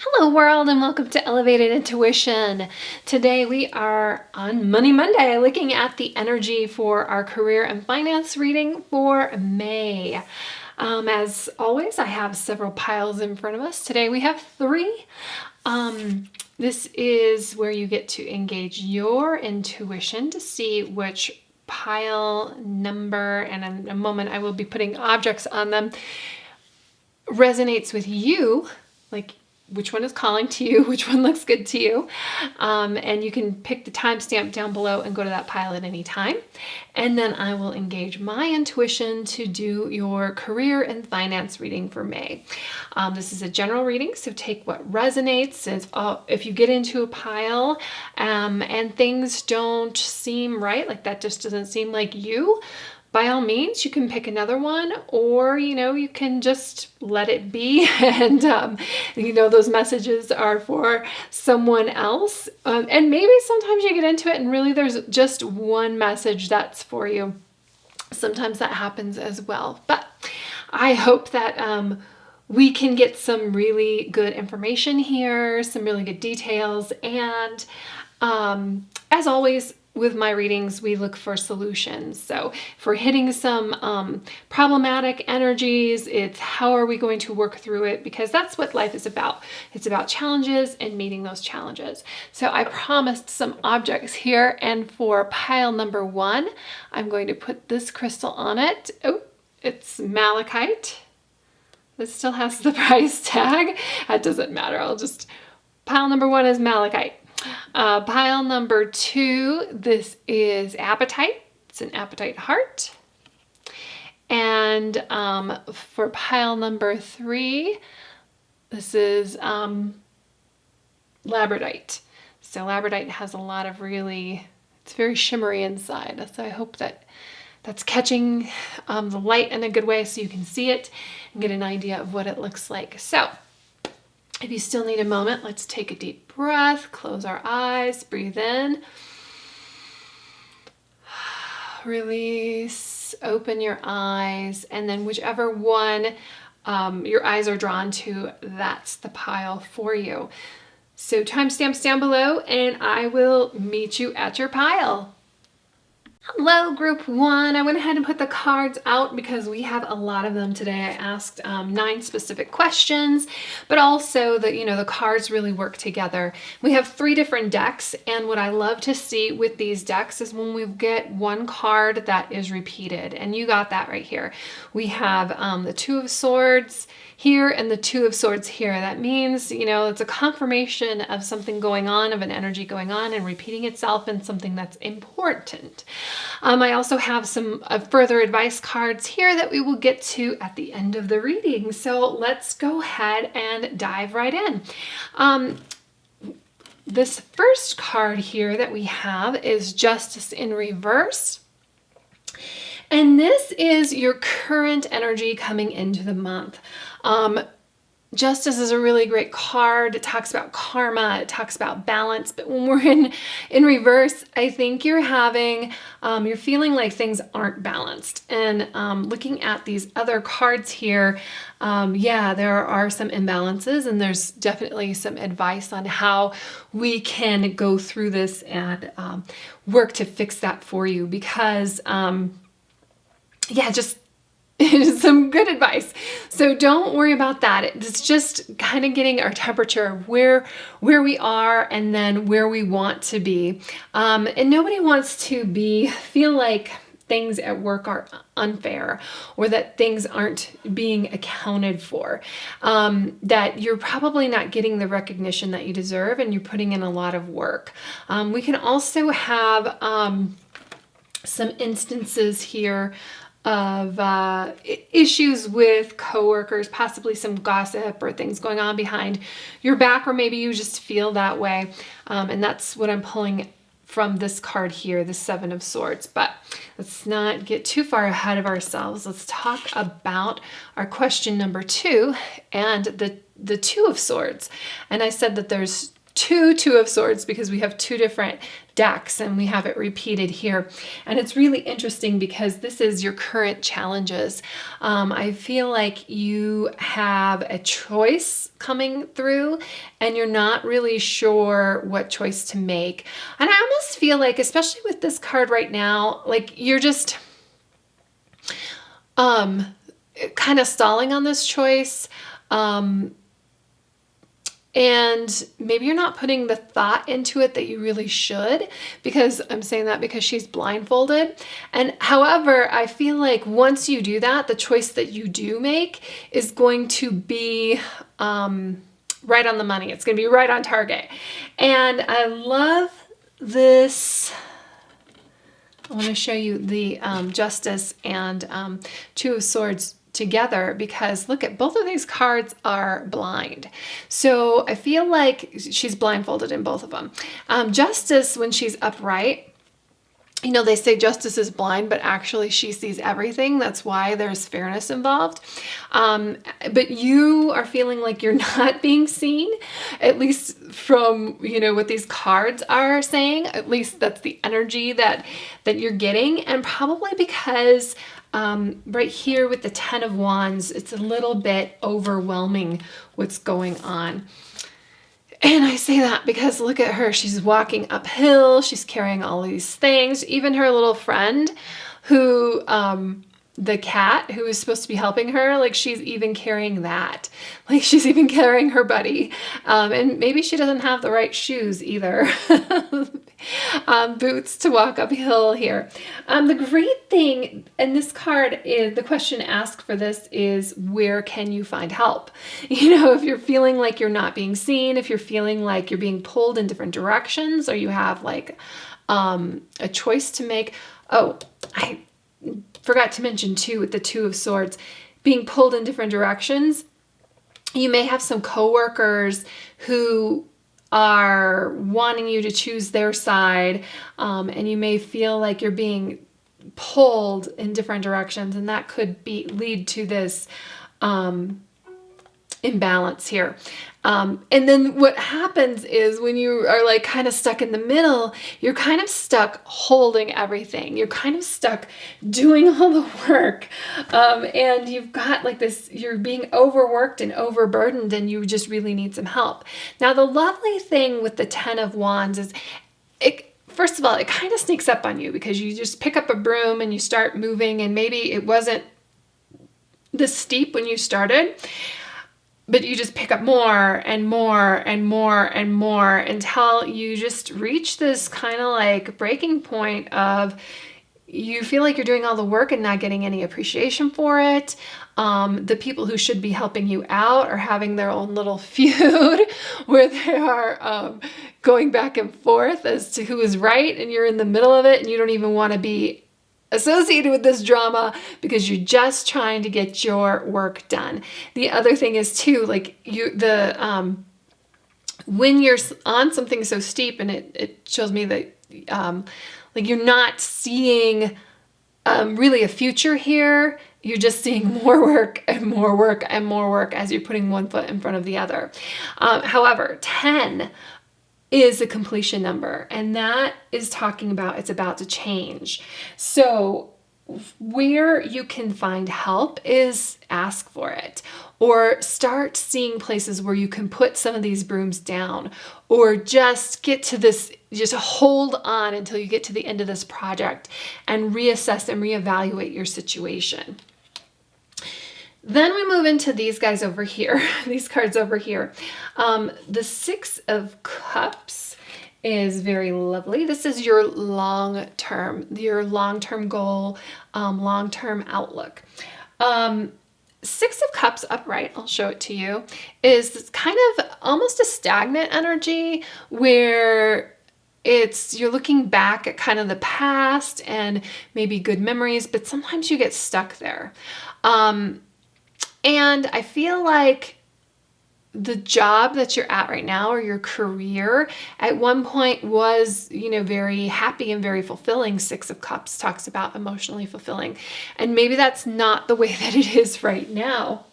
Hello world and welcome to Elevated Intuition. Today we are on Money Monday looking at the energy for our career and finance reading for May. As always, I have several piles in front of us. Today we have three. This is where you get to engage your intuition to see which pile number, and in a moment I will be putting objects on them, resonates with you, like which one is calling to you, which one looks good to you. And you can pick the timestamp down below and go to that pile at any time. And then I will engage my intuition to do your career and finance reading for May. This is a general reading, so take what resonates. If you get into a pile and things don't seem right, like that just doesn't seem like you, by all means, you can pick another one, or, you can just let it be. And, those messages are for someone else. And maybe sometimes you get into it and really there's just one message that's for you. Sometimes that happens as well. But I hope that we can get some really good information here, some really good details. And as always, with my readings, we look for solutions. So if we're hitting some problematic energies, it's how are we going to work through it? Because that's what life is about. It's about challenges and meeting those challenges. So I promised some objects here, and for pile number 1, I'm going to put this crystal on it. Oh, it's Malachite. This still has the price tag. That doesn't matter. Pile number 1 is Malachite. Pile number 2, this is Apatite. It's an Apatite heart. And for pile number 3, this is Labradorite. So Labradorite has a lot of it's very shimmery inside. So I hope that's catching the light in a good way so you can see it and get an idea of what it looks like. So if you still need a moment, let's take a deep breath, close our eyes, breathe in, release, open your eyes, and then whichever one your eyes are drawn to, that's the pile for you. So timestamps down below, and I will meet you at your pile. Hello, group 1. I went ahead and put the cards out because we have a lot of them today. I asked 9 specific questions, but also the cards really work together. We have 3 different decks, and what I love to see with these decks is when we get one card that is repeated, and you got that right here. We have the 2 of Swords here and the 2 of Swords here. That means, it's a confirmation of something going on, of an energy going on and repeating itself, and something that's important. I also have some further advice cards here that we will get to at the end of the reading. So let's go ahead and dive right in. This first card here that we have is Justice in Reverse. And this is your current energy coming into the month. Justice is a really great card. It talks about karma, it talks about balance, but when we're in reverse, I think you're feeling like things aren't balanced. And looking at these other cards here, there are some imbalances, and there's definitely some advice on how we can go through this and work to fix that for you, because just some good advice. So don't worry about that. It's just kind of getting our temperature of where we are and then where we want to be. And nobody wants to feel like things at work are unfair, or that things aren't being accounted for, that you're probably not getting the recognition that you deserve, and you're putting in a lot of work. We can also have some instances here of issues with coworkers, possibly some gossip or things going on behind your back, or maybe you just feel that way. And that's what I'm pulling from this card here, the 7 of Swords. But let's not get too far ahead of ourselves. Let's talk about our question number 2 and the 2 of Swords. And I said that there's Two of Swords because we have two different decks and we have it repeated here. And it's really interesting because this is your current challenges. I feel like you have a choice coming through and you're not really sure what choice to make. And I almost feel like, especially with this card right now, like you're just kind of stalling on this choice. And maybe you're not putting the thought into it that you really should, because I'm saying that because she's blindfolded. And however, I feel like once you do that, the choice that you do make is going to be right on the money. It's going to be right on target. And I love this. I want to show you the Justice and Two of Swords together because look at both of these cards are blind. So I feel like she's blindfolded in both of them. Justice, when she's upright, you know, they say Justice is blind, but actually she sees everything. That's why there's fairness involved. But you are feeling like you're not being seen, at least from, you know, what these cards are saying. At least that's the energy that you're getting. And probably because right here with the Ten of Wands, it's a little bit overwhelming what's going on. And I say that because look at her. She's walking uphill. She's carrying all these things. Even her little friend who, the cat who is supposed to be helping her, like she's even carrying that. Like she's even carrying her buddy. And maybe she doesn't have the right shoes either. Boots to walk uphill here. The great thing, and this card is, the question asked for this is, where can you find help? You know, if you're feeling like you're not being seen, if you're feeling like you're being pulled in different directions, or you have like a choice to make. Oh, I forgot to mention too, with the Two of Swords, being pulled in different directions. You may have some coworkers who are wanting you to choose their side, and you may feel like you're being pulled in different directions, and that could lead to this imbalance here. And then what happens is when you are like kind of stuck in the middle, you're kind of stuck holding everything. You're kind of stuck doing all the work. And you've got like this, you're being overworked and overburdened, and you just really need some help. Now, the lovely thing with the Ten of Wands is first of all, it kind of sneaks up on you because you just pick up a broom and you start moving, and maybe it wasn't this steep when you started, but you just pick up more and more and more and more until you just reach this kind of like breaking point of you feel like you're doing all the work and not getting any appreciation for it. The people who should be helping you out are having their own little feud where they are going back and forth as to who is right, and you're in the middle of it and you don't even want to be associated with this drama because you're just trying to get your work done. The other thing is too, like when you're on something so steep, and it shows me that like you're not seeing really a future here. You're just seeing more work and more work and more work as you're putting one foot in front of the other. However, 10 is a completion number, and that is talking about it's about to change. So where you can find help is ask for it, or start seeing places where you can put some of these brooms down, or just get to this, just hold on until you get to the end of this project and reassess and reevaluate your situation. Then we move into these guys over here, these cards over here. The Six of Cups is very lovely. This is your long-term goal, long-term outlook. Six of Cups upright, I'll show it to you, is kind of almost a stagnant energy where you're looking back at kind of the past and maybe good memories, but sometimes you get stuck there. And I feel like the job that you're at right now, or your career, at one point was, you know, very happy and very fulfilling. Six of Cups talks about emotionally fulfilling. And maybe that's not the way that it is right now.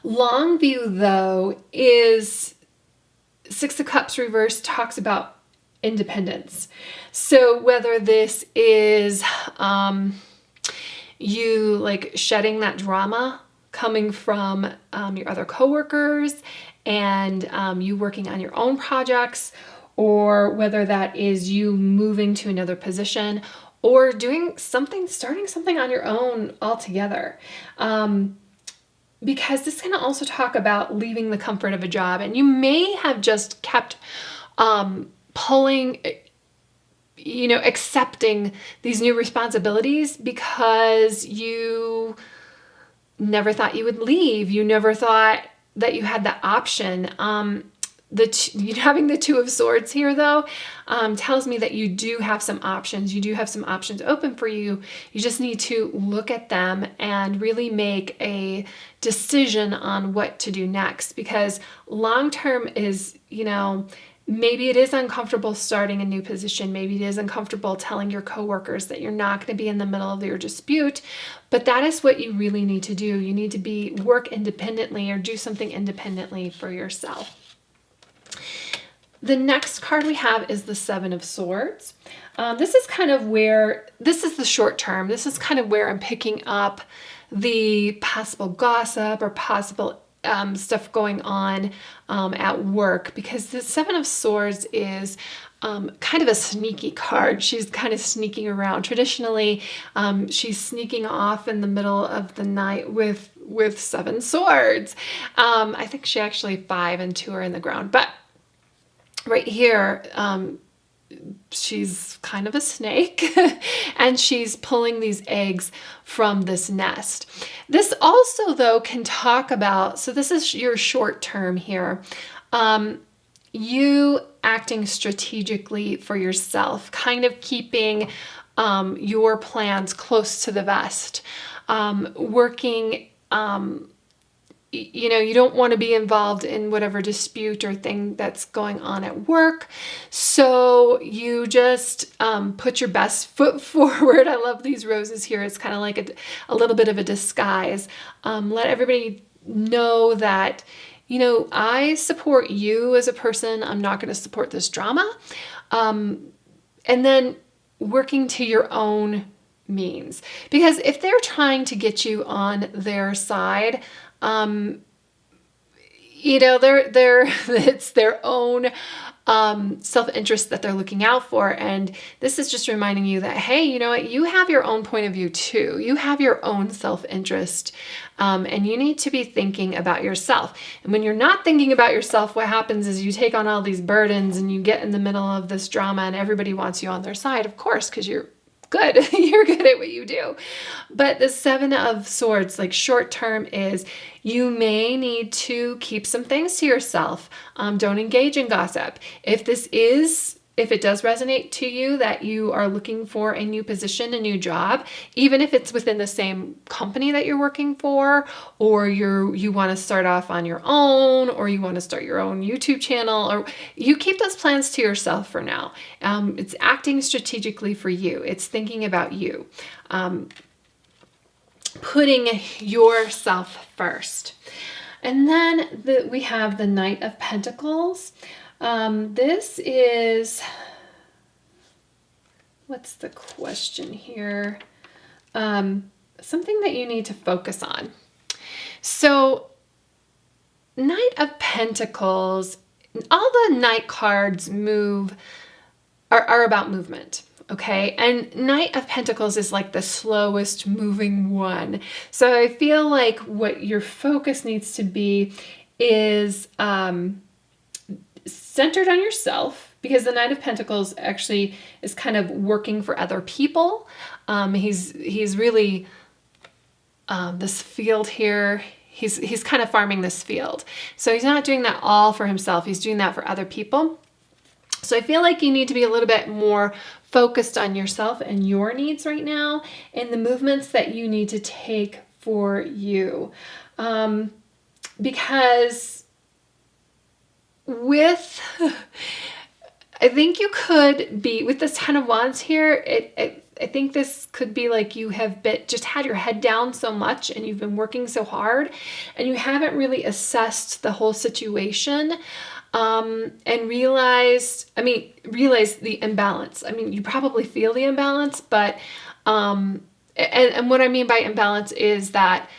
Long view, though, is Six of Cups reversed talks about independence. So whether this is you like shedding that drama coming from your other coworkers and you working on your own projects, or whether that is you moving to another position or doing something, starting something on your own altogether. Because this can also talk about leaving the comfort of a job, and you may have just kept pulling, accepting these new responsibilities because you never thought you would leave. You never thought that you had that option. Having the Two of Swords here, though, tells me that you do have some options. You do have some options open for you. You just need to look at them and really make a decision on what to do next. Because long term is, maybe it is uncomfortable starting a new position. Maybe it is uncomfortable telling your coworkers that you're not going to be in the middle of your dispute. But that is what you really need to do. You need to work independently or do something independently for yourself. The next card we have is the Seven of Swords. This is the short term. This is kind of where I'm picking up the possible gossip or possible stuff going on at work, because the Seven of Swords is kind of a sneaky card. She's kind of sneaking around. Traditionally, she's sneaking off in the middle of the night with 7 swords. I think she actually 5 and 2 are in the ground, but right here, she's kind of a snake and she's pulling these eggs from this nest. This also, though, can talk about, so this is your short term here, you acting strategically for yourself, kind of keeping your plans close to the vest, working you don't want to be involved in whatever dispute or thing that's going on at work. So you just put your best foot forward. I love these roses here. It's kind of like a little bit of a disguise. Let everybody know that, I support you as a person. I'm not going to support this drama. And then working to your own means. Because if they're trying to get you on their side, it's their own self-interest that they're looking out for. And this is just reminding you that, hey, you know what? You have your own point of view too. You have your own self-interest, and you need to be thinking about yourself. And when you're not thinking about yourself, what happens is you take on all these burdens and you get in the middle of this drama and everybody wants you on their side, of course, because you're good. You're good at what you do. But the Seven of Swords, like short term, is you may need to keep some things to yourself. Don't engage in gossip. If it does resonate to you that you are looking for a new position, a new job, even if it's within the same company that you're working for, or you want to start off on your own, or you want to start your own YouTube channel, or you keep those plans to yourself for now. It's acting strategically for you. It's thinking about you. Putting yourself first. And then we have the Knight of Pentacles. This is, what's the question here? Something that you need to focus on. So, Knight of Pentacles, all the Knight cards are about movement. Okay, and Knight of Pentacles is like the slowest moving one. So I feel like what your focus needs to be is centered on yourself, because the Knight of Pentacles actually is kind of working for other people. He's really this field here. He's kind of farming this field. So he's not doing that all for himself. He's doing that for other people. So I feel like you need to be a little bit more focused on yourself and your needs right now, and the movements that you need to take for you. Because I think you could be, with this Ten of Wands here, I think this could be like you have just had your head down so much and you've been working so hard and you haven't really assessed the whole situation and realized the imbalance. I mean, you probably feel the imbalance, but and what I mean by imbalance is that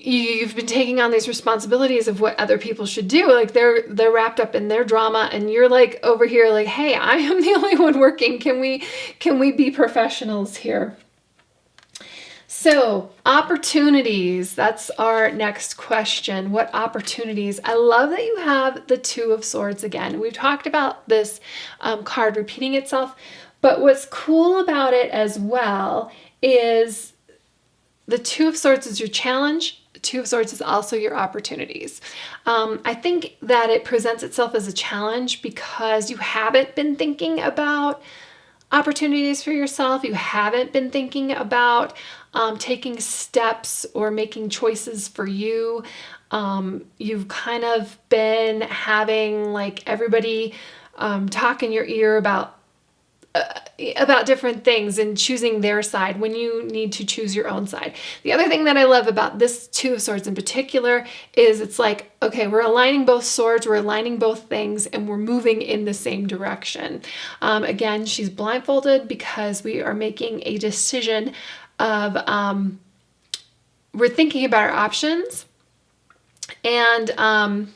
you've been taking on these responsibilities of what other people should do. Like they're wrapped up in their drama and you're like over here like, hey, I am the only one working. Can we be professionals here? So opportunities, that's our next question. What opportunities? I love that you have the Two of Swords again. We've talked about this card repeating itself, but what's cool about it as well is the Two of Swords is your challenge. Two of Swords is also your opportunities. I think that it presents itself as a challenge because you haven't been thinking about opportunities for yourself. You haven't been thinking about taking steps or making choices for you. You've kind of been having like everybody talk in your ear about different things and choosing their side when you need to choose your own side. The other thing that I love about this Two of Swords in particular is it's like, okay, we're aligning both swords, we're aligning both things, and we're moving in the same direction. Again, she's blindfolded because we are making a decision of, we're thinking about our options and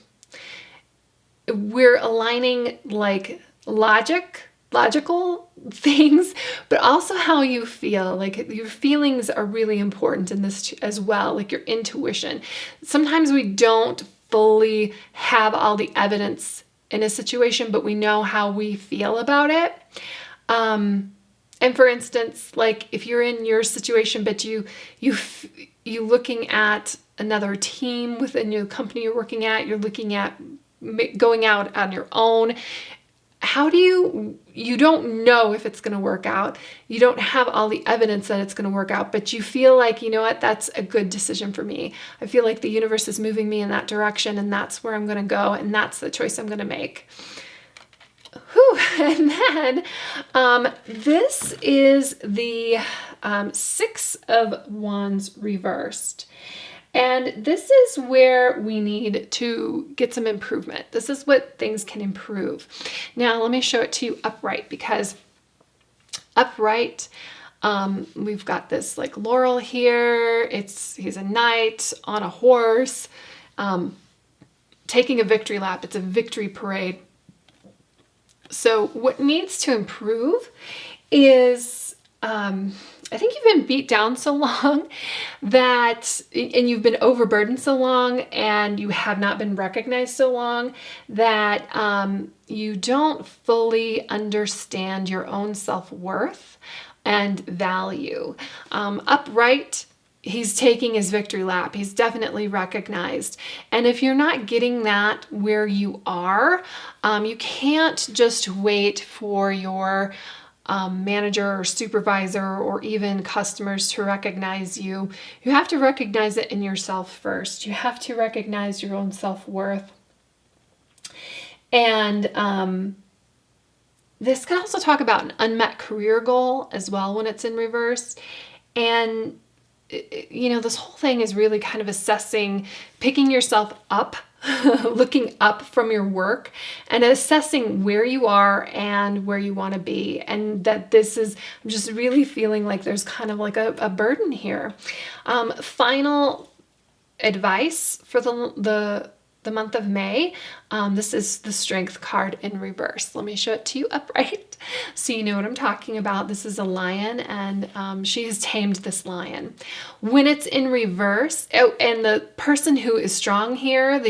we're aligning like logical things, but also how you feel. Like your feelings are really important in this as well, like your intuition. Sometimes we don't fully have all the evidence in a situation, but we know how we feel about it. And for instance, like if you're in your situation, but you looking at another team within your company you're working at, you're looking at going out on your own. How do you don't know if it's going to work out. You don't have all the evidence that it's going to work out, but you feel like, you know what, that's a good decision for me. I feel like the universe is moving me in that direction and that's where I'm going to go and that's the choice I'm going to make. Whew. And then this is the Six of Wands reversed. And this is where we need to get some improvement. This is what things can improve. Now, let me show it to you upright, because upright, we've got this like laurel here. He's a knight on a horse, taking a victory lap. It's a victory parade. So what needs to improve is, I think you've been beat down so long that, and you've been overburdened so long, and you have not been recognized so long that you don't fully understand your own self-worth and value. Upright, he's taking his victory lap. He's definitely recognized. And if you're not getting that where you are, you can't just wait for your manager or supervisor or even customers to recognize you. You have to recognize it in yourself first. You have to recognize your own self-worth. And this can also talk about an unmet career goal as well when it's in reverse. And you know, this whole thing is really kind of assessing, picking yourself up, looking up from your work and assessing where you are and where you want to be. And that this is, I'm just really feeling like there's kind of like a burden here. Final advice for the month of May. This is the Strength card in reverse. Let me show it to you upright so you know what I'm talking about. This is a lion, and she has tamed this lion. When it's in reverse, and the person who is strong here,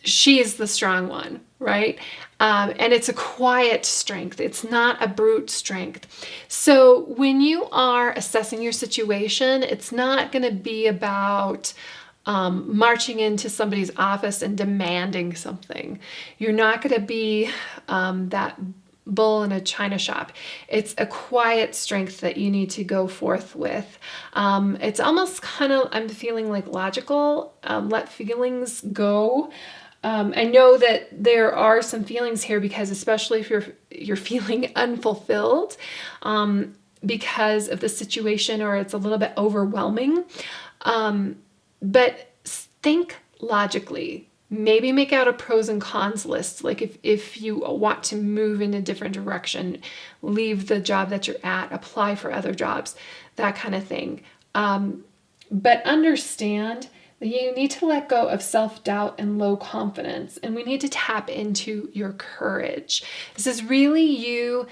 she is the strong one, right? And it's a quiet strength. It's not a brute strength. So when you are assessing your situation, it's not going to be about marching into somebody's office and demanding something. You're not going to be that bull in a china shop. It's a quiet strength that you need to go forth with. It's almost kind of, I'm feeling like logical, let feelings go. I know that there are some feelings here because especially if you're feeling unfulfilled because of the situation or it's a little bit overwhelming. But think logically. Maybe make out a pros and cons list. Like if you want to move in a different direction, leave the job that you're at, apply for other jobs, that kind of thing. But understand that you need to let go of self-doubt and low confidence, and we need to tap into your courage. This is really you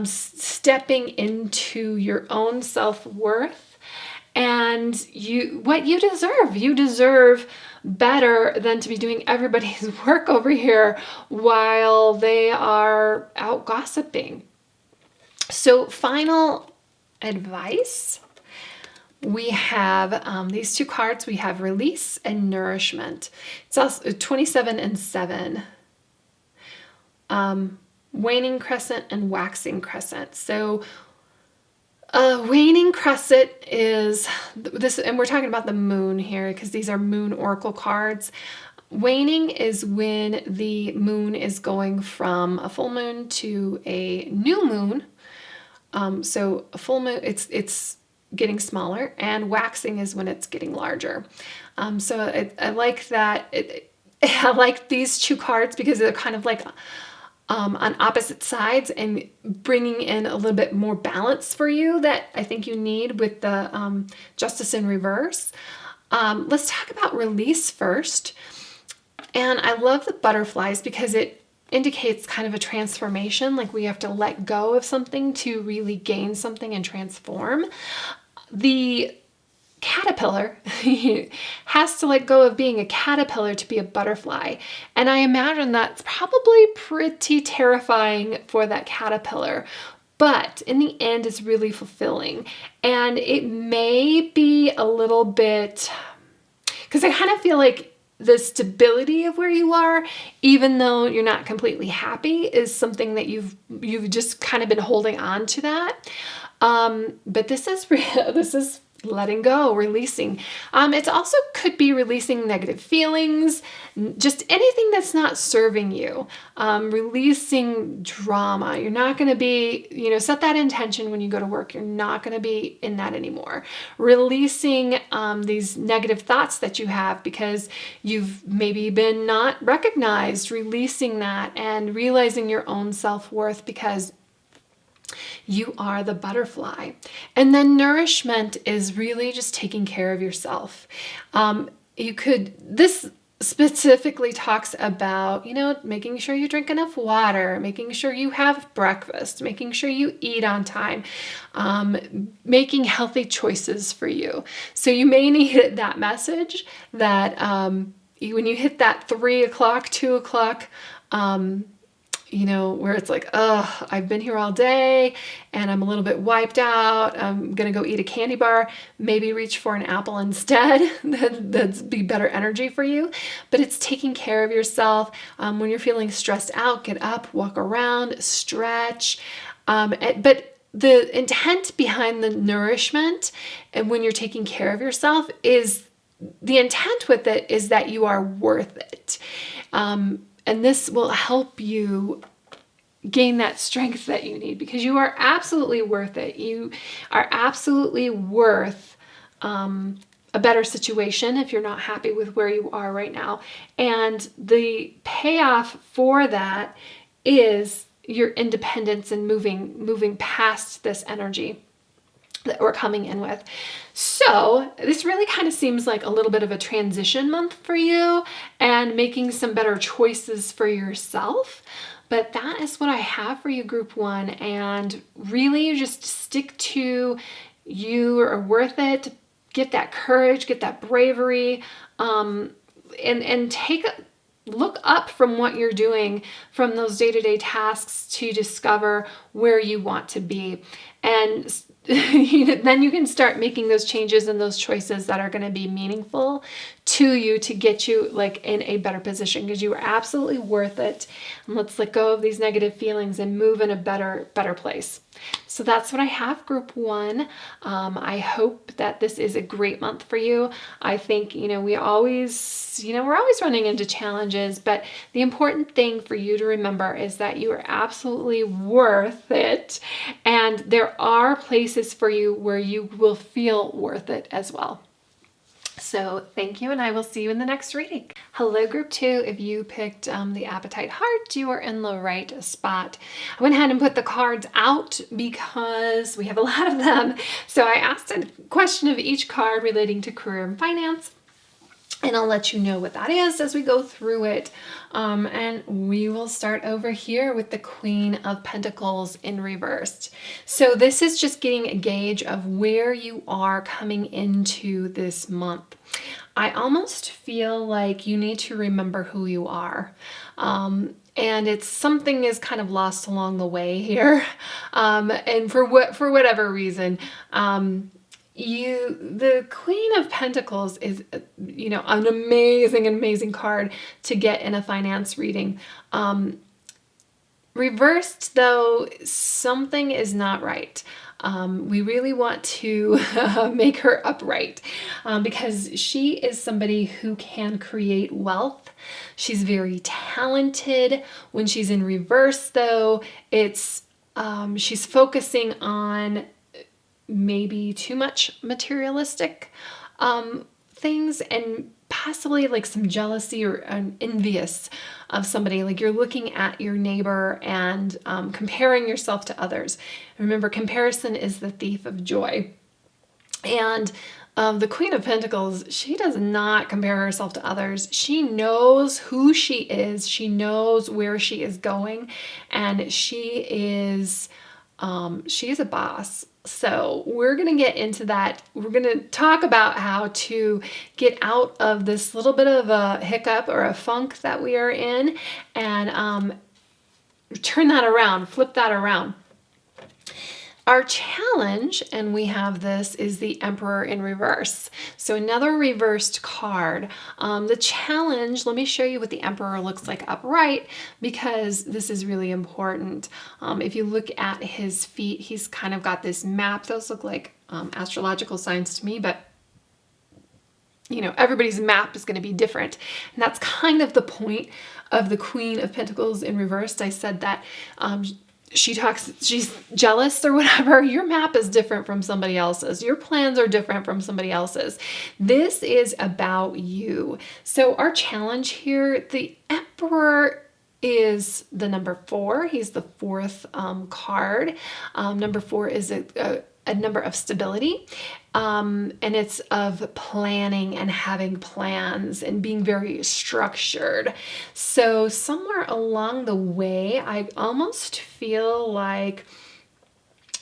stepping into your own self-worth and what you deserve. You deserve better than to be doing everybody's work over here while they are out gossiping. So final advice, we have these two cards. We have release and nourishment. It's also 27 and 7. Waning crescent and waxing crescent. So waning crescent is this, and we're talking about the moon here because these are moon oracle cards. Waning is when the moon is going from a full moon to a new moon. So a full moon, it's getting smaller, and waxing is when it's getting larger. So I like that. I like these two cards because they're kind of like on opposite sides and bringing in a little bit more balance for you that I think you need with the Justice in reverse. Let's talk about release first. And I love the butterflies because it indicates kind of a transformation, like we have to let go of something to really gain something and transform. The caterpillar has to let go of being a caterpillar to be a butterfly. And I imagine that's probably pretty terrifying for that caterpillar. But in the end, it's really fulfilling. And it may be a little bit, because I kind of feel like the stability of where you are, even though you're not completely happy, is something that you've just kind of been holding on to that. But this is letting go, releasing. It also could be releasing negative feelings, just anything that's not serving you. Releasing drama. You're not going to be, set that intention when you go to work. You're not going to be in that anymore. Releasing these negative thoughts that you have because you've maybe been not recognized. Releasing that and realizing your own self-worth because you are the butterfly. And then nourishment is really just taking care of yourself. This specifically talks about, making sure you drink enough water, making sure you have breakfast, making sure you eat on time, making healthy choices for you. So you may need that message that when you hit that 3 o'clock, 2 o'clock, where it's like, I've been here all day and I'm a little bit wiped out. I'm going to go eat a candy bar, maybe reach for an apple instead. That'd be better energy for you. But it's taking care of yourself. When you're feeling stressed out, get up, walk around, stretch. But the intent behind the nourishment and when you're taking care of yourself is the intent with it is that you are worth it. And this will help you gain that strength that you need because you are absolutely worth it. You are absolutely worth a better situation if you're not happy with where you are right now. And the payoff for that is your independence and moving past this energy that we're coming in with. So this really kind of seems like a little bit of a transition month for you and making some better choices for yourself. But that is what I have for you, Group 1. And really just stick to you are worth it. Get that courage, get that bravery, and look up from what you're doing from those day-to-day tasks to discover where you want to be. And then you can start making those changes and those choices that are going to be meaningful to you to get you like in a better position, because you are absolutely worth it. And let's let go of these negative feelings and move in a better place. So that's what I have, group 1. I hope that this is a great month for you. I think, we're always running into challenges, but the important thing for you to remember is that you are absolutely worth it. And there are places for you where you will feel worth it as well. So thank you, and I will see you in the next reading. Hello, group 2. If you picked the Apatite heart, you are in the right spot. I went ahead and put the cards out because we have a lot of them. So I asked a question of each card relating to career and finance. And I'll let you know what that is as we go through it. And we will start over here with the Queen of Pentacles in reversed. So this is just getting a gauge of where you are coming into this month. I almost feel like you need to remember who you are. And it's something is kind of lost along the way here. And for whatever reason, the Queen of Pentacles is, an amazing card to get in a finance reading. Reversed, though, something is not right. We really want to make her upright because she is somebody who can create wealth. She's very talented. When she's in reverse, though, it's she's focusing on maybe too much materialistic things, and possibly like some jealousy or envious of somebody. Like you're looking at your neighbor and comparing yourself to others. Remember, comparison is the thief of joy. And the Queen of Pentacles, she does not compare herself to others. She knows who she is. She knows where she is going, and she is a boss. So we're going to get into that. We're going to talk about how to get out of this little bit of a hiccup or a funk that we are in, and turn that around, flip that around. Our challenge, and we have this, is the Emperor in reverse. So another reversed card. The challenge, let me show you what the Emperor looks like upright, because this is really important. If you look at his feet, he's kind of got this map. Those look like astrological signs to me, but everybody's map is going to be different. And that's kind of the point of the Queen of Pentacles in reversed. I said that she's jealous or whatever. Your map is different from somebody else's. Your plans are different from somebody else's. This is about you. So our challenge here, the Emperor is the number 4. He's the 4th card. Number 4 is a number of stability. And it's of planning and having plans and being very structured. So somewhere along the way, I almost feel like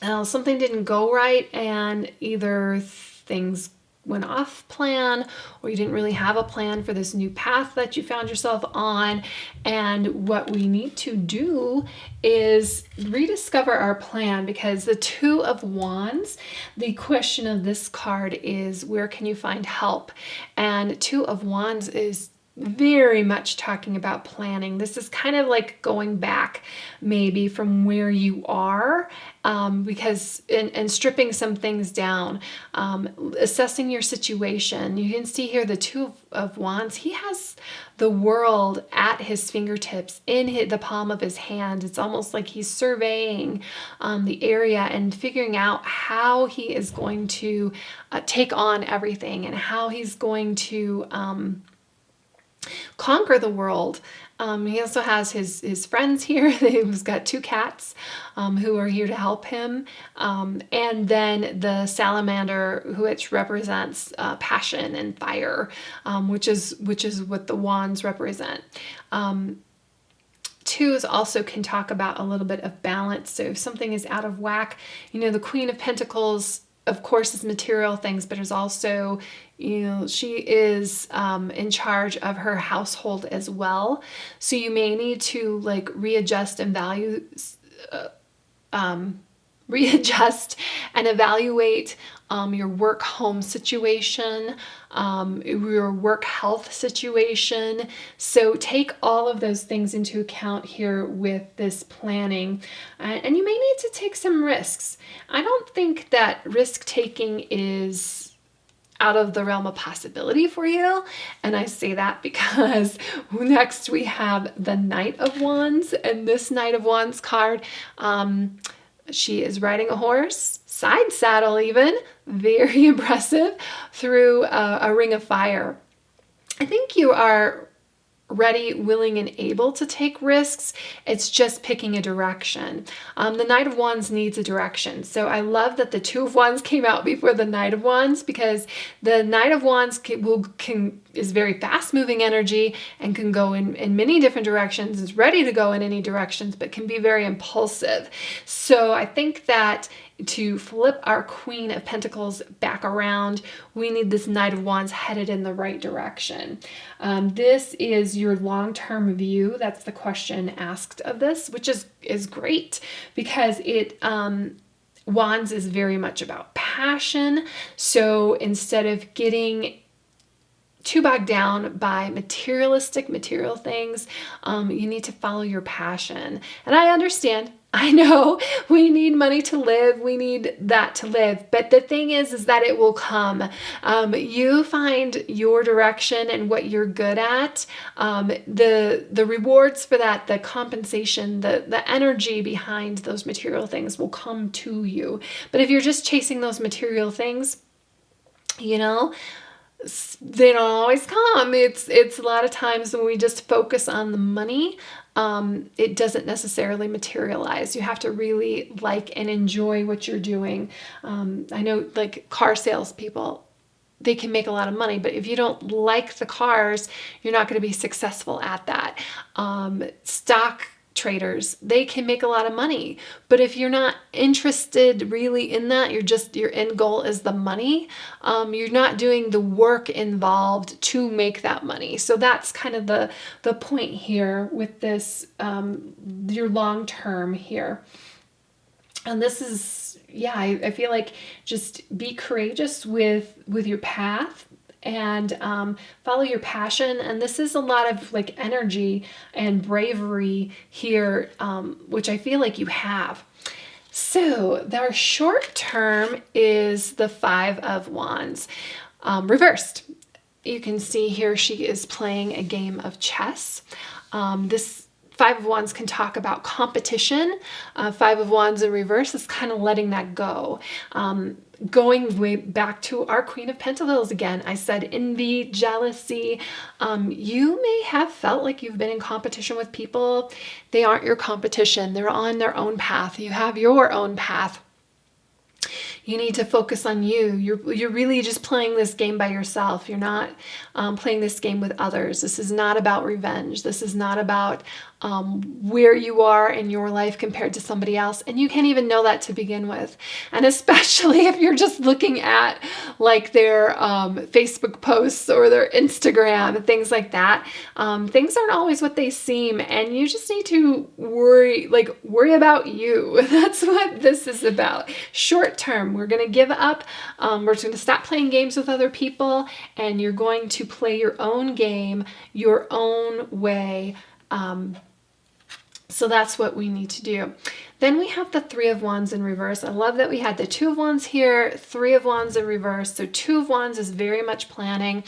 something didn't go right, and either things went off plan, or you didn't really have a plan for this new path that you found yourself on. And what we need to do is rediscover our plan, because the 2 of Wands, the question of this card is, where can you find help? And 2 of Wands is very much talking about planning. This is kind of like going back maybe from where you are, because and stripping some things down, assessing your situation. You can see here the 2 of Wands. He has the world at his fingertips, in the palm of his hand. It's almost like he's surveying the area and figuring out how he is going to take on everything, and how he's going to conquer the world. He also has his friends here. He's got 2 cats who are here to help him, and then the salamander, which represents passion and fire, which is what the wands represent. 2s also can talk about a little bit of balance. So if something is out of whack, the Queen of Pentacles, of course, is material things, but is also, she is in charge of her household as well. So you may need to readjust and readjust and evaluate your work home situation, your work health situation. So take all of those things into account here with this planning. And you may need to take some risks. I don't think that risk taking is out of the realm of possibility for you. And I say that because next we have the Knight of Wands, and this Knight of Wands card, she is riding a horse, side saddle even, very impressive, through a ring of fire. I think you are ready, willing, and able to take risks. It's just picking a direction. The Knight of Wands needs a direction. So I love that the Two of Wands came out before the Knight of Wands, because the Knight of Wands is very fast moving energy and can go in many different directions, is ready to go in any directions, but can be very impulsive. So I think that to flip our Queen of Pentacles back around, we need this Knight of Wands headed in the right direction. This is your long-term view. That's the question asked of this, which is great, because Wands is very much about passion. So instead of getting too bogged down by material things, you need to follow your passion. And I understand. I know we need money to live. We need that to live. But the thing is that it will come. You find your direction and what you're good at. The rewards for that, the compensation, the energy behind those material things will come to you. But if you're just chasing those material things, they don't always come. It's a lot of times when we just focus on the money, it doesn't necessarily materialize. You have to really like and enjoy what you're doing. I know, like, car salespeople, they can make a lot of money, but if you don't like the cars, you're not going to be successful at that. Stock traders, they can make a lot of money, but if you're not interested really in that, your end goal is the money, you're not doing the work involved to make that money. So that's kind of the point here with this, your long term here. And this is, I feel like just be courageous with your path, and follow your passion. And this is a lot of like energy and bravery here, which I feel like you have. So their short term is the Five of Wands, reversed. You can see here she is playing a game of chess. This Five of Wands can talk about competition. Five of Wands in reverse is kind of letting that go. Going way back to our Queen of Pentacles again, I said envy, jealousy. You may have felt like you've been in competition with people. They aren't your competition. They're on their own path. You have your own path. You need to focus on you. You're really just playing this game by yourself. You're not playing this game with others. This is not about revenge. This is not about where you are in your life compared to somebody else. And you can't even know that to begin with. And especially if you're just looking at like their Facebook posts or their Instagram, things like that. Things aren't always what they seem. And you just need to worry about you. That's what this is about. Short term, we're going to give up. We're going to stop playing games with other people, and you're going to play your own game, your own way. So that's what we need to do. Then we have the Three of Wands in reverse. I love that we had the Two of Wands here, Three of Wands in reverse. So Two of Wands is very much planning.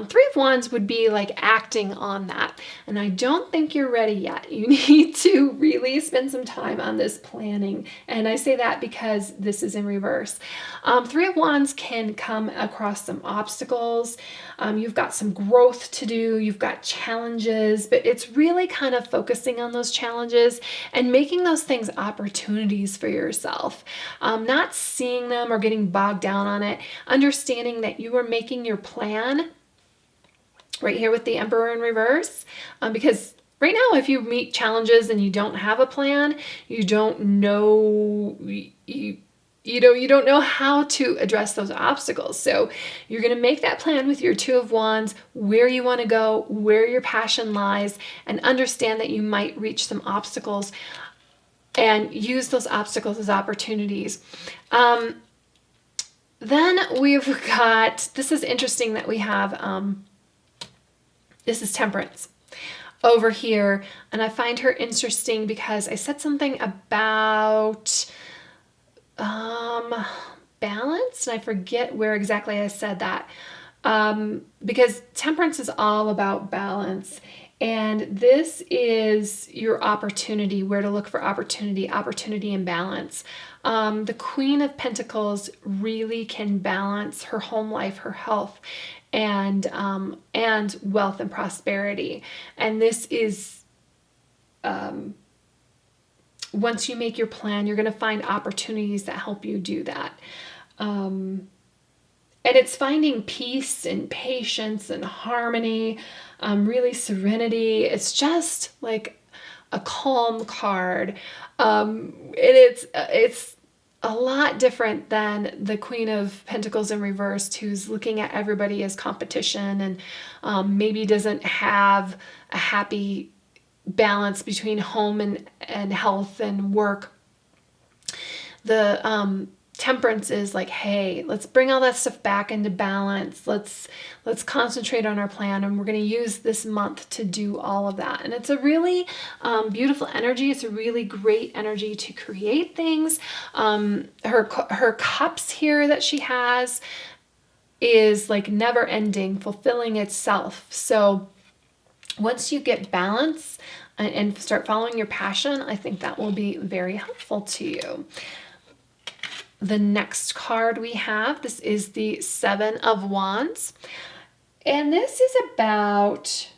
Three of Wands would be like acting on that. And I don't think you're ready yet. You need to really spend some time on this planning. And I say that because this is in reverse. Three of Wands can come across some obstacles. You've got some growth to do. You've got challenges, but it's really kind of focusing on those challenges and making those things opportunities for yourself. Not seeing them or getting bogged down on it. Understanding that you are making your plan right here with the Emperor in reverse. Because right now, if you meet challenges and you don't have a plan, you don't know, you don't know how to address those obstacles. So you're going to make that plan with your Two of Wands, where you want to go, where your passion lies, and understand that you might reach some obstacles and use those obstacles as opportunities. Then we've got, this is interesting that we have, this is Temperance over here. And I find her interesting because I said something about balance, and I forget where exactly I said that. Because Temperance is all about balance. And this is your opportunity, where to look for opportunity and balance. The Queen of Pentacles really can balance her home life, her health, and wealth and prosperity. And this is, once you make your plan, you're going to find opportunities that help you do that. And it's finding peace and patience and harmony, really serenity. It's just like a calm card. And it's a lot different than the Queen of Pentacles in reversed, who's looking at everybody as competition and maybe doesn't have a happy balance between home and health and work. The Temperance is like, hey, let's bring all that stuff back into balance. Let's concentrate on our plan, and we're going to use this month to do all of that. And it's a really beautiful energy. It's a really great energy to create things. Her cups here that she has is like never ending, fulfilling itself. So once you get balance and start following your passion, I think that will be very helpful to you. The next card we have, this is the Seven of Wands. And this is about,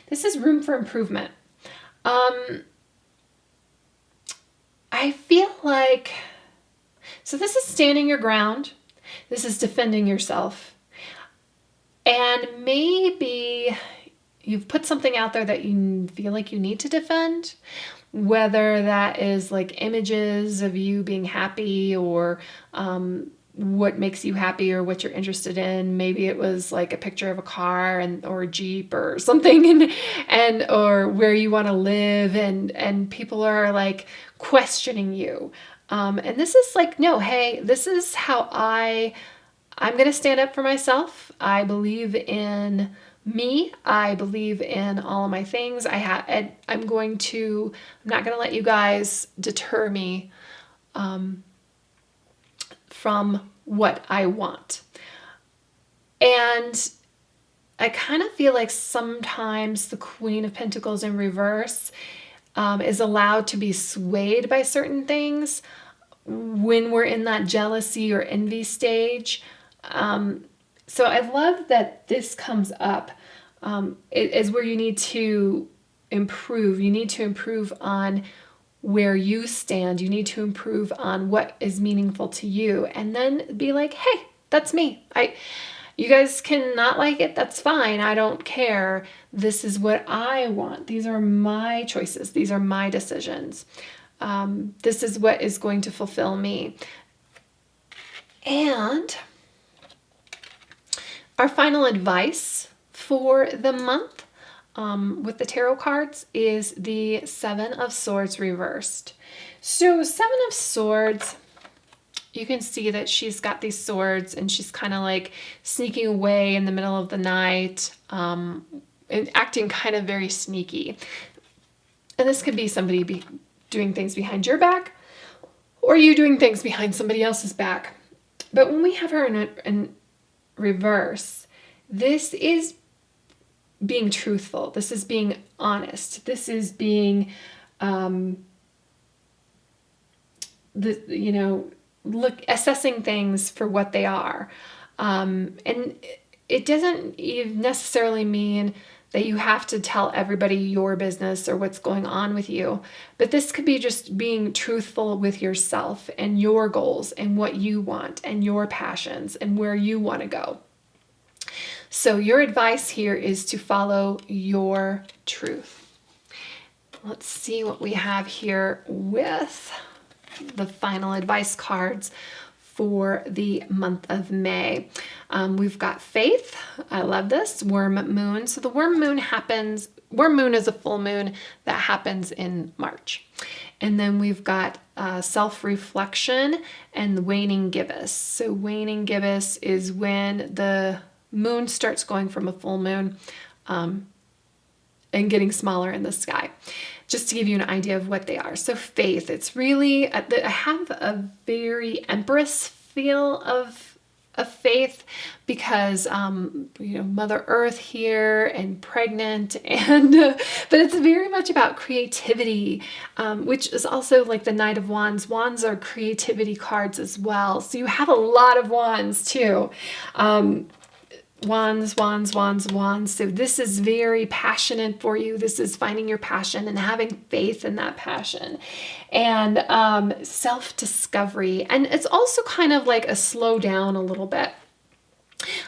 this is room for improvement. I feel like, so this is standing your ground. This is defending yourself. And maybe you've put something out there that you feel like you need to defend, whether that is like images of you being happy, or what makes you happy, or what you're interested in. Maybe it was like a picture of a car or a Jeep or something, and or where you want to live, and people are like questioning you. And this is like, no, hey, this is how I'm going to stand up for myself. I believe in me. I believe in all of my things. I'm not going to let you guys deter me from what I want. And I kind of feel like sometimes the Queen of Pentacles in reverse is allowed to be swayed by certain things when we're in that jealousy or envy stage. So I love that this comes up. It is where you need to improve. You need to improve on where you stand. You need to improve on what is meaningful to you, and then be like, hey, that's me. You guys can not like it. That's fine. I don't care. This is what I want. These are my choices. These are my decisions. This is what is going to fulfill me. And our final advice for the month with the tarot cards is the Seven of Swords reversed. So Seven of Swords, you can see that she's got these swords and she's kind of like sneaking away in the middle of the night and acting kind of very sneaky. And this could be somebody doing things behind your back, or you doing things behind somebody else's back. But when we have her in reverse, this is being truthful. This is being honest. This is being, assessing things for what they are. And it doesn't even necessarily mean that you have to tell everybody your business or what's going on with you. But this could be just being truthful with yourself and your goals and what you want and your passions and where you want to go. So your advice here is to follow your truth. Let's see what we have here with the final advice cards for the month of May. We've got Faith. I love this. Worm Moon. So the Worm Moon is a full moon that happens in March. And then we've got self-reflection, and the waning gibbous. So waning gibbous is when the moon starts going from a full moon and getting smaller in the sky. Just to give you an idea of what they are. So faith, it's really, I have a very Empress feel of faith because, Mother Earth here and pregnant, and but it's very much about creativity, which is also like the Knight of Wands. Wands are creativity cards as well. So you have a lot of wands too. Wands, wands, wands, wands. So this is very passionate for you. This is finding your passion and having faith in that passion, and self-discovery. And it's also kind of like a slow down a little bit.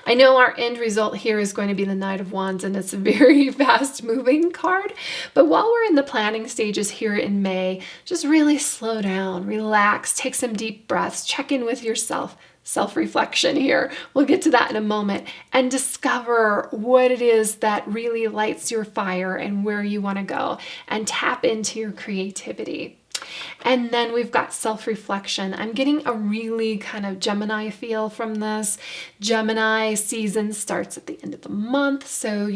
I know our end result here is going to be the Knight of Wands, and it's a very fast moving card. But while we're in the planning stages here in May, just really slow down, relax, take some deep breaths, check in with yourself. Self-reflection here. We'll get to that in a moment, and discover what it is that really lights your fire and where you want to go, and tap into your creativity. And then we've got self-reflection. I'm getting a really kind of Gemini feel from this. Gemini season starts at the end of the month. So,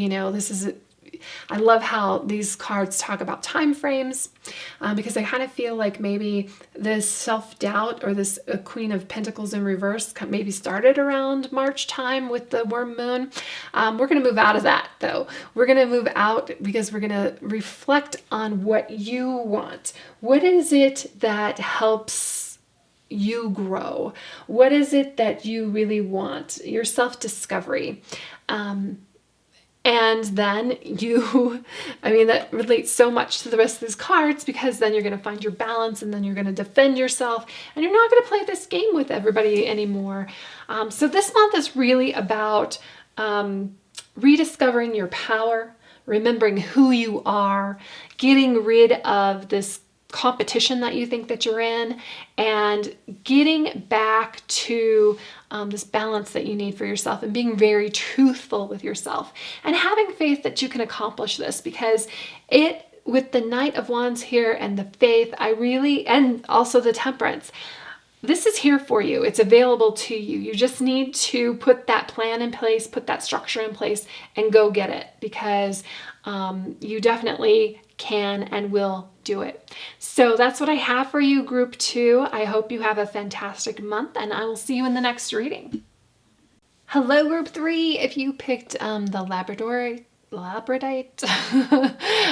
I love how these cards talk about time frames, because I kind of feel like maybe this self-doubt or this Queen of Pentacles in reverse maybe started around March time with the worm moon. We're going to move out of that though. We're going to move out because we're going to reflect on what you want. What is it that helps you grow? What is it that you really want? Your self-discovery. And then that relates so much to the rest of these cards, because then you're going to find your balance, and then you're going to defend yourself, and you're not going to play this game with everybody anymore. So this month is really about rediscovering your power, remembering who you are, getting rid of this competition that you think that you're in, and getting back to this balance that you need for yourself, and being very truthful with yourself, and having faith that you can accomplish this, because with the Knight of Wands here and the faith, and also the Temperance, this is here for you. It's available to you. You just need to put that plan in place, put that structure in place, and go get it, because you definitely can and will do it. So that's what I have for you, Group 2. I hope you have a fantastic month, and I will see you in the next reading. Hello, Group 3. If you picked the Labradorite,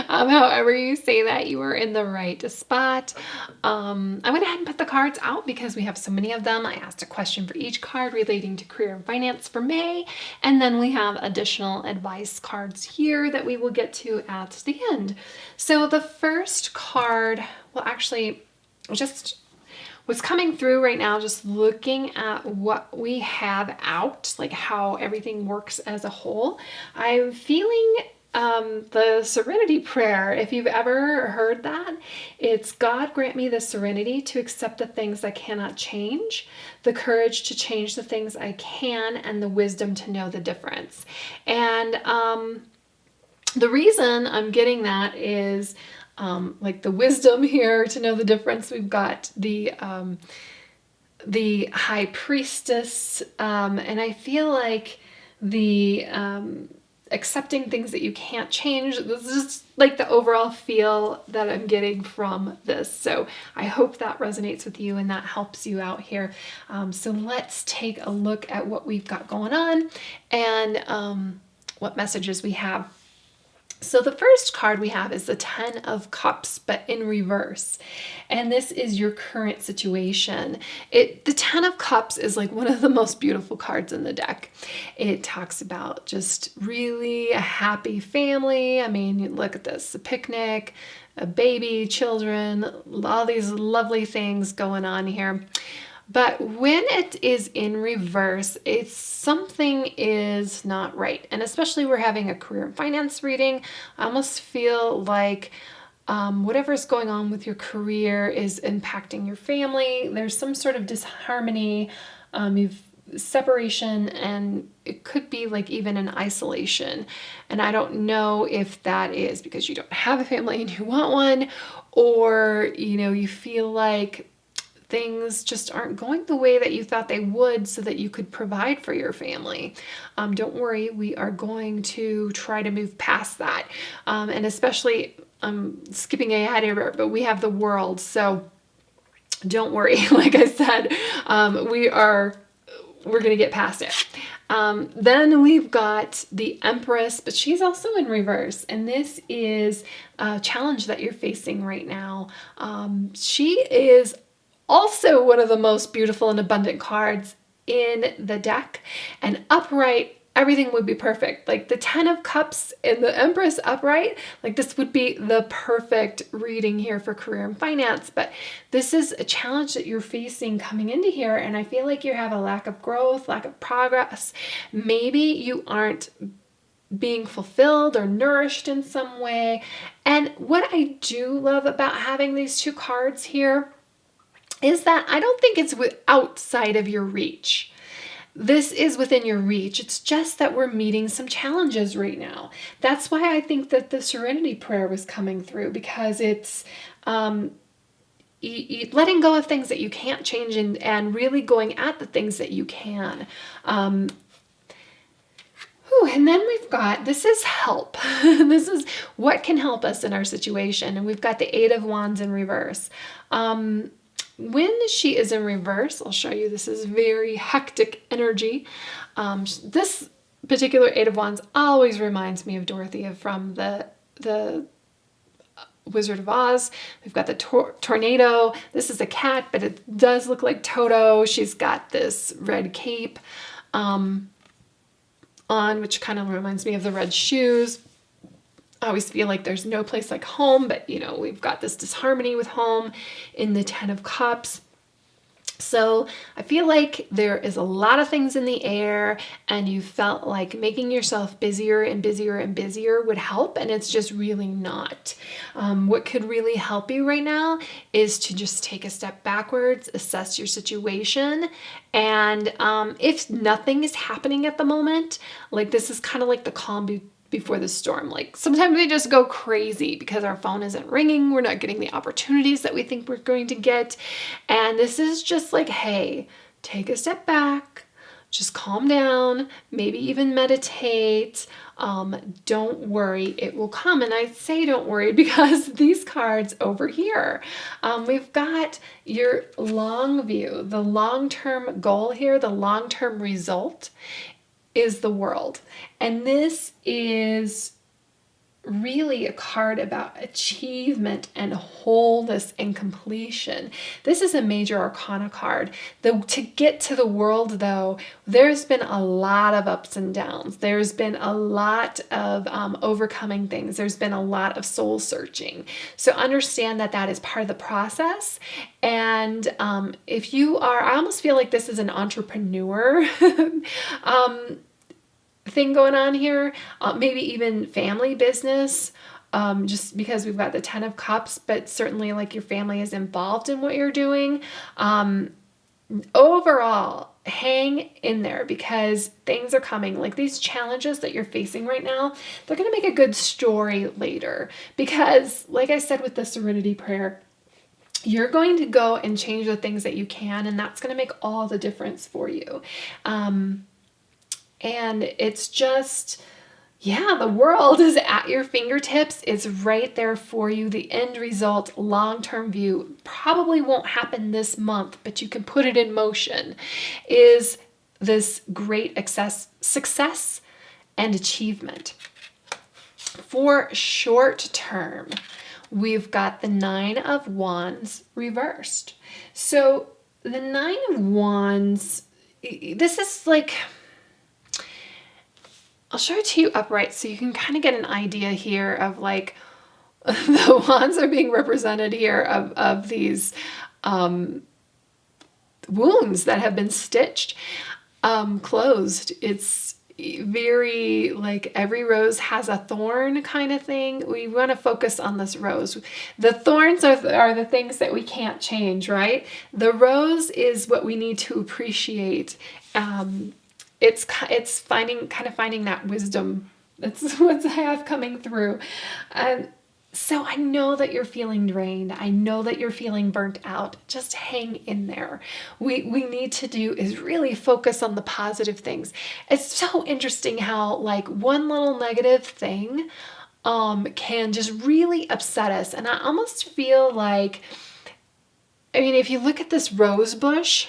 however you say that, you are in the right spot. I went ahead and put the cards out because we have so many of them. I asked a question for each card relating to career and finance for May, and then we have additional advice cards here that we will get to at the end. So the first card, just what's coming through right now, just looking at what we have out, like how everything works as a whole. I'm feeling the serenity prayer. If you've ever heard that, it's God grant me the serenity to accept the things I cannot change, the courage to change the things I can, and the wisdom to know the difference. And the reason I'm getting that is like the wisdom here to know the difference. We've got the High Priestess, and I feel like the accepting things that you can't change. This is just like the overall feel that I'm getting from this. So I hope that resonates with you and that helps you out here. So let's take a look at what we've got going on and what messages we have. So the first card we have is the 10 of Cups, but in reverse. And this is your current situation. The 10 of Cups is like one of the most beautiful cards in the deck. It talks about just really a happy family. I mean, look at this, a picnic, a baby, children, all these lovely things going on here. But when it is in reverse, something is not right. And especially we're having a career and finance reading. I almost feel like whatever's going on with your career is impacting your family. There's some sort of disharmony, separation, and it could be like even an isolation. And I don't know if that is because you don't have a family and you want one, or you feel like things just aren't going the way that you thought they would so that you could provide for your family. Don't worry, we are going to try to move past that. And especially, I'm skipping ahead here, but we have the world. So don't worry. Like I said, we're going to get past it. Then we've got the Empress, but she's also in reverse. And this is a challenge that you're facing right now. She is also one of the most beautiful and abundant cards in the deck. And upright, everything would be perfect. Like the 10 of Cups and the Empress upright, like this would be the perfect reading here for career and finance. But this is a challenge that you're facing coming into here. And I feel like you have a lack of growth, lack of progress. Maybe you aren't being fulfilled or nourished in some way. And what I do love about having these two cards here is that I don't think it's outside of your reach. This is within your reach. It's just that we're meeting some challenges right now. That's why I think that the Serenity Prayer was coming through, because it's letting go of things that you can't change and really going at the things that you can. And then we've got, this is help. This is what can help us in our situation. And we've got the Eight of Wands in reverse. When she is in reverse, I'll show you, this is very hectic energy. This particular Eight of Wands always reminds me of Dorothea from the Wizard of Oz. We've got the tornado. This is a cat, but it does look like Toto. She's got this red cape on, which kind of reminds me of the red shoes. I always feel like there's no place like home, but you know, we've got this disharmony with home in the 10 of Cups. So I feel like there is a lot of things in the air, and you felt like making yourself busier and busier and busier would help, and it's just really not. What could really help you right now is to just take a step backwards, assess your situation, and if nothing is happening at the moment, like this is kind of like the calm before the storm. Like sometimes we just go crazy because our phone isn't ringing. We're not getting the opportunities that we think we're going to get. And this is just like, hey, take a step back, just calm down, maybe even meditate. Don't worry, it will come. And I say don't worry because these cards over here, we've got your long view, the long-term goal here, the long-term result is the World. And this is really a card about achievement and wholeness and completion. This is a major arcana card. To get to the World, though, there's been a lot of ups and downs. There's been a lot of overcoming things. There's been a lot of soul searching. So understand that that is part of the process. And if you are, I almost feel like this is an entrepreneur thing going on here, maybe even family business, just because we've got the 10 of Cups, but certainly like your family is involved in what you're doing. Overall, hang in there because things are coming. Like these challenges that you're facing right now, they're going to make a good story later because, like I said with the Serenity Prayer, you're going to go and change the things that you can, and that's going to make all the difference for you. And it's just, yeah, the world is at your fingertips. It's right there for you. The end result, long-term view, probably won't happen this month, but you can put it in motion, is this great success and achievement. For short term, we've got the 9 of Wands reversed. So the 9 of Wands, this is like, I'll show it to you upright so you can kind of get an idea here of like the wands are being represented here of these wounds that have been stitched, closed. It's very like every rose has a thorn kind of thing. We want to focus on this rose. The thorns are the things that we can't change, right? The rose is what we need to appreciate. It's finding that wisdom. That's what I have coming through. And So I know that you're feeling drained. I know that you're feeling burnt out. Just hang in there. We need to do is really focus on the positive things. It's so interesting how like one little negative thing can just really upset us. And I almost feel like, I mean, if you look at this rose bush,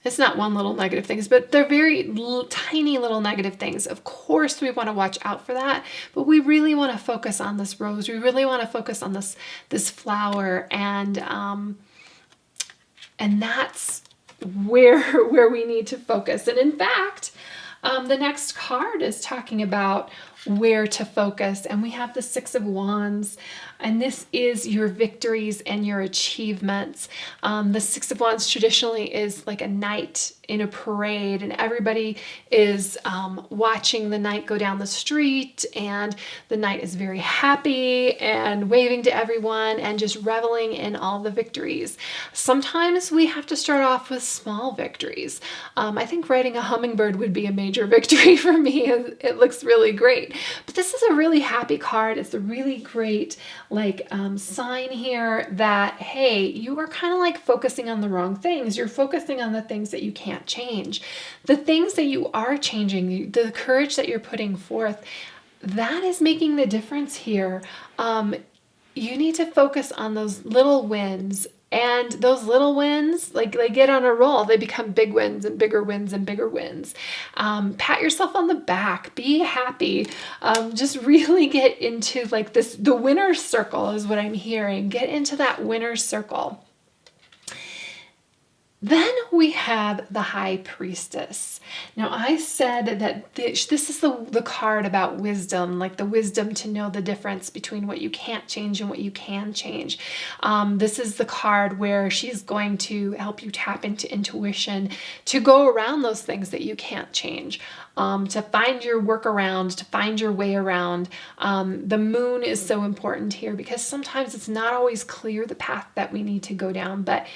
it's not one little negative things, but they're very tiny little negative things. Of course, we want to watch out for that, but we really want to focus on this rose. We really want to focus on this flower, and that's where we need to focus. And in fact, the next card is talking about where to focus, and we have the Six of Wands, and this is your victories and your achievements. The Six of Wands traditionally is like a knight in a parade, and everybody is watching the knight go down the street, and the knight is very happy and waving to everyone and just reveling in all the victories. Sometimes we have to start off with small victories. I think riding a hummingbird would be a major victory for me. It looks really great. But this is a really happy card. It's a really great sign here that, hey, you are kind of like focusing on the wrong things. You're focusing on the things that you can't change. The things that you are changing, the courage that you're putting forth, that is making the difference here. You need to focus on those little wins. And those little wins, like they get on a roll, they become big wins and bigger wins and bigger wins. Pat yourself on the back, be happy. Just really get into like this, the winner's circle is what I'm hearing. Get into that winner's circle. Then we have the High Priestess. Now I said that this is the card about wisdom, like the wisdom to know the difference between what you can't change and what you can change. This is the card where she's going to help you tap into intuition, to go around those things that you can't change, to find your workaround, to find your way around. The moon is so important here because sometimes it's not always clear the path that we need to go down, but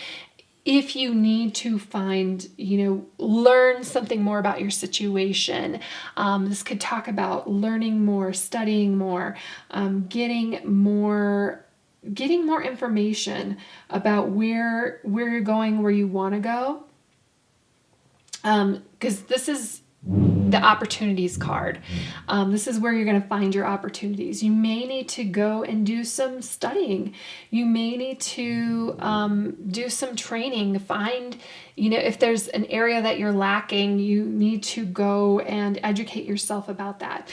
if you need to find, learn something more about your situation, this could talk about learning more, studying more, getting more information about where you're going, where you want to go. Because this is the opportunities card. This is where you're going to find your opportunities. You may need to go and do some studying. You may need to do some training. Find, if there's an area that you're lacking, you need to go and educate yourself about that.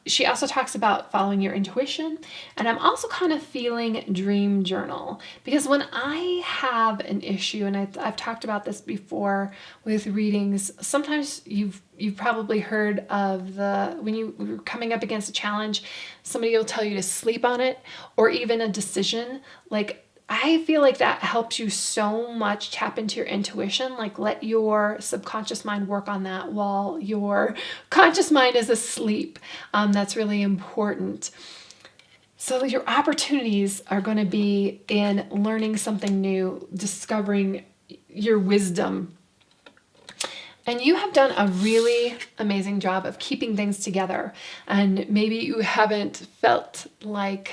She also talks about following your intuition, and I'm also kind of feeling dream journal, because when I have an issue, and I've talked about this before with readings, sometimes you've probably heard of when you're coming up against a challenge, somebody will tell you to sleep on it, or even a decision. Like, I feel like that helps you so much tap into your intuition. Like, let your subconscious mind work on that while your conscious mind is asleep. That's really important. So your opportunities are going to be in learning something new, discovering your wisdom. And you have done a really amazing job of keeping things together. And maybe you haven't felt like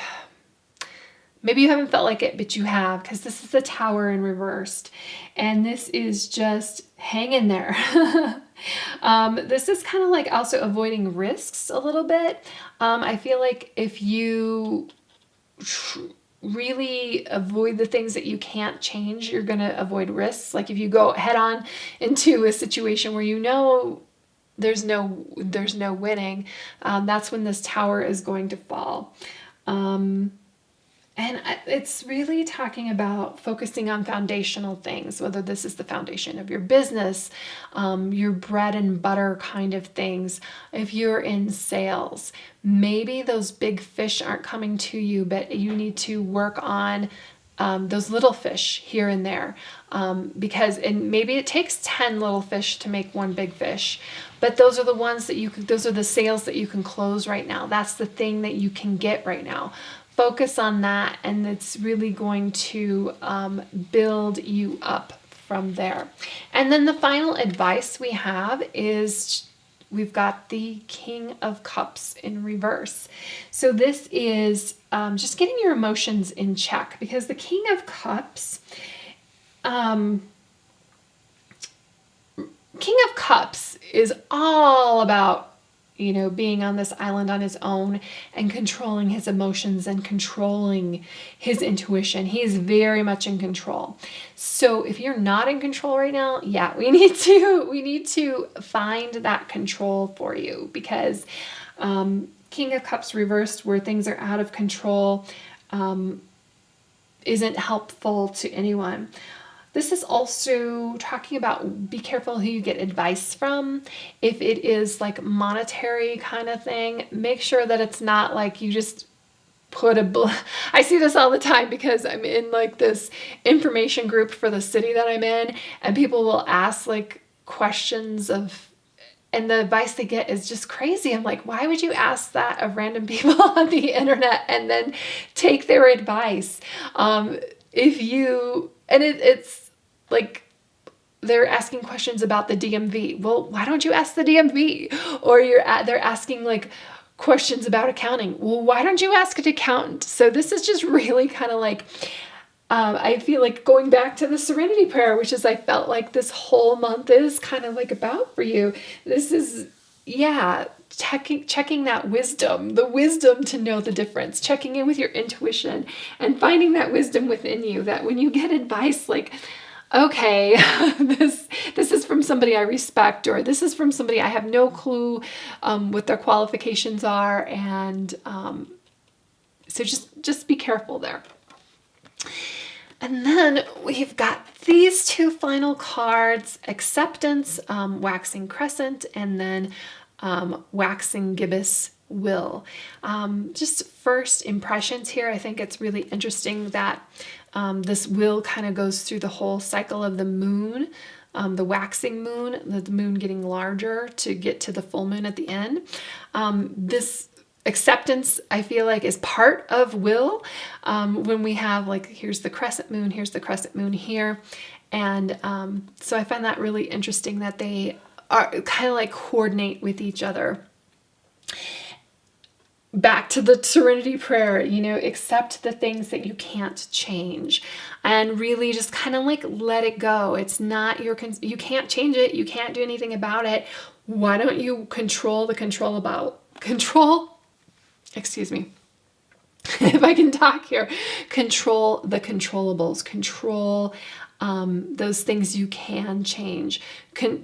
it, but you have, because this is the Tower in reversed. And this is just hang in there. This is kind of like also avoiding risks a little bit. I feel like if you really avoid the things that you can't change, you're going to avoid risks. Like if you go head on into a situation where there's no winning, that's when this Tower is going to fall. And it's really talking about focusing on foundational things, whether this is the foundation of your business, your bread and butter kind of things. If you're in sales, maybe those big fish aren't coming to you, but you need to work on those little fish here and there. And maybe it takes 10 little fish to make one big fish, but those are the ones those are the sales that you can close right now. That's the thing that you can get right now. Focus on that, and it's really going to build you up from there. And then the final advice we have is we've got the King of Cups in reverse. So this is just getting your emotions in check, because the King of Cups, is all about, being on this island on his own and controlling his emotions and controlling his intuition. He is very much in control. So if you're not in control right now, yeah, we need to find that control for you, because King of Cups reversed, where things are out of control, isn't helpful to anyone. This is also talking about, be careful who you get advice from. If it is like monetary kind of thing, make sure that it's not like you just put I see this all the time, because I'm in like this information group for the city that I'm in, and people will ask like questions and the advice they get is just crazy. I'm like, why would you ask that of random people on the internet and then take their advice? It's like they're asking questions about the DMV. Well, why don't you ask the DMV? Or they're asking like questions about accounting. Well, why don't you ask an accountant? So this is just really kind of like, I feel like going back to the Serenity Prayer, which is, I felt like this whole month is kind of like about for you. This is, checking that wisdom, the wisdom to know the difference, checking in with your intuition and finding that wisdom within you, that when you get advice like, okay, this is from somebody I respect, or this is from somebody I have no clue what their qualifications are, and so just be careful there. And then we've got these two final cards: Acceptance, Waxing Crescent, and then Waxing Gibbous Will. Just first impressions here, I think it's really interesting that this will kind of goes through the whole cycle of the moon, the waxing moon, the moon getting larger to get to the full moon at the end. This acceptance, I feel like, is part of will. When we have like, here's the crescent moon here. And so I find that really interesting that they are kind of like coordinate with each other. Back to the Serenity Prayer, accept the things that you can't change, and really just kind of like let it go. It's not you can't change it. You can't do anything about it. Why don't you control excuse me, if I can talk here, control the controllables, control those things you can change.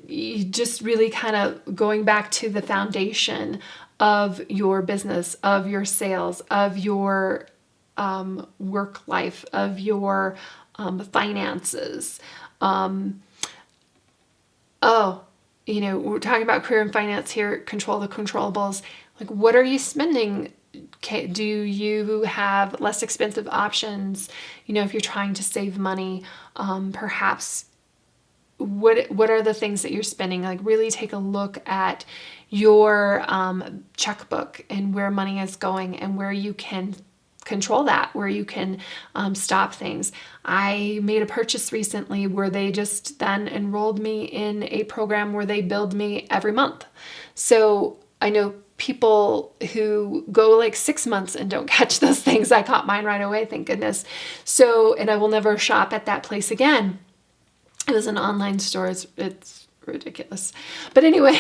You just really kind of going back to the foundation of your business, of your sales, of your work life, of your finances. We're talking about career and finance here, control the controllables. Like, what are you spending? Do you have less expensive options? If you're trying to save money, perhaps what are the things that you're spending? Like, really take a look at your checkbook and where money is going, and where you can control that, where you can stop things. I made a purchase recently where they just then enrolled me in a program where they billed me every month. So I know people who go like 6 months and don't catch those things. I caught mine right away, thank goodness. So, and I will never shop at that place again. It was an online store. It's ridiculous. But anyway,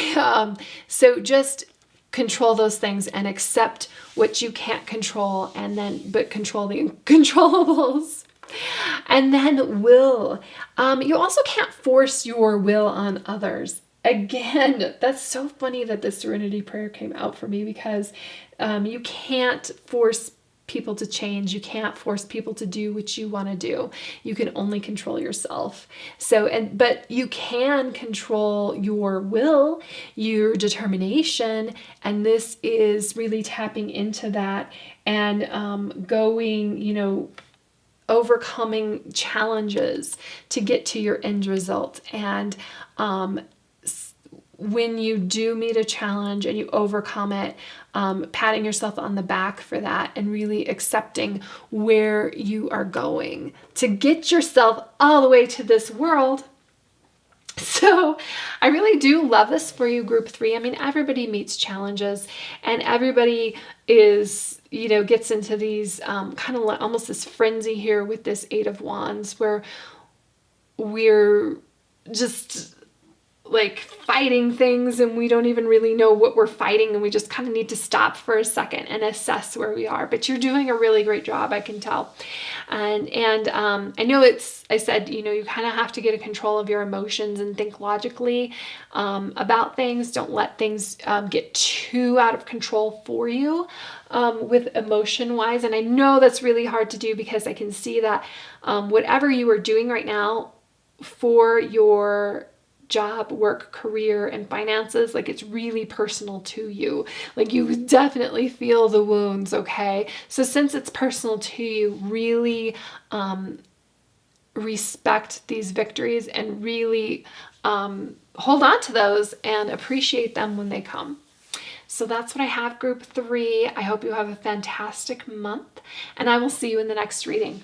so just control those things and accept what you can't control, but control the controllables. And then will. You also can't force your will on others. Again, that's so funny that the Serenity Prayer came out for me, because you can't force people to change. You can't force people to do what you want to do. You can only control yourself. But you can control your will, your determination, and this is really tapping into that and overcoming challenges to get to your end result. And when you do meet a challenge and you overcome it, patting yourself on the back for that, and really accepting where you are going to get yourself all the way to this world So I really do love this for you, group 3. I mean, everybody meets challenges, and everybody is, gets into these kind of like almost this frenzy here with this 8 of Wands, where we're just like fighting things and we don't even really know what we're fighting, and we just kind of need to stop for a second and assess where we are. But you're doing a really great job, I can tell. And I know I said, you kind of have to get a control of your emotions and think logically about things. Don't let things get too out of control for you with emotion wise. And I know that's really hard to do, because I can see that whatever you are doing right now for your job, work, career, and finances, like it's really personal to you. Like you definitely feel the wounds, okay? So since it's personal to you, really respect these victories and really hold on to those and appreciate them when they come. So that's what I have, group 3. I hope you have a fantastic month, and I will see you in the next reading.